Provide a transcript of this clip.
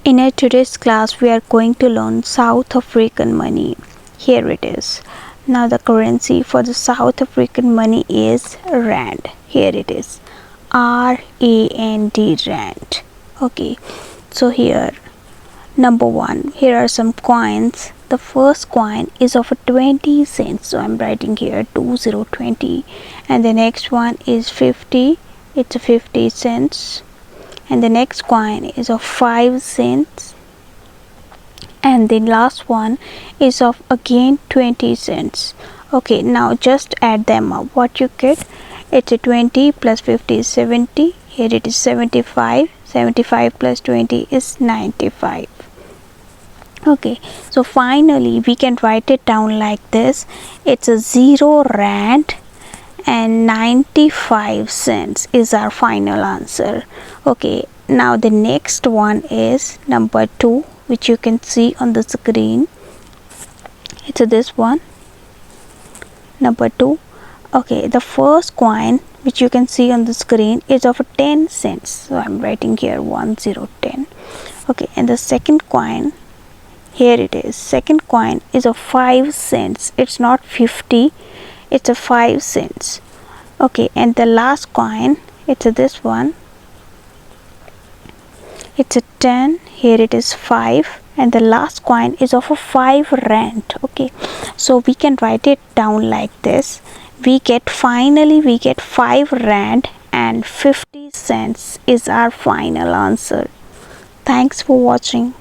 In our today's class, we are going to learn South African money. Here it is. Now the currency for the South African money is rand. Here it is. R-A-N-D, rand. Okay. So here, number one, here are some coins. The first coin is of 20 cents. So I'm writing here 2020. And the next one is 50. It's 50 cents. And the next coin is of 5 cents, and the last one is of again 20 cents. Okay, now just add them up. What you get, it's a 20 plus 50 is 70. Here it is 75. 75 plus 20 is 95. Okay, so finally we can write it down like this. It's a 0 rand and 95 cents is our final answer. Okay, now the next one is number 2, which you can see on the screen. It's this one, number 2. Okay, the first coin which you can see on the screen is of 10 cents. So I'm writing here 1010. Okay, and the second coin, here it is. Second coin is of 5 cents. It's not 50. It's a 5 cents. Okay, and the last coin, it's this one. It's a 10. Here it is 5, and the last coin is of a 5 rand. Okay, so we can write it down like this. Finally we get 5 rand and 50 cents is our final answer. Thanks for watching.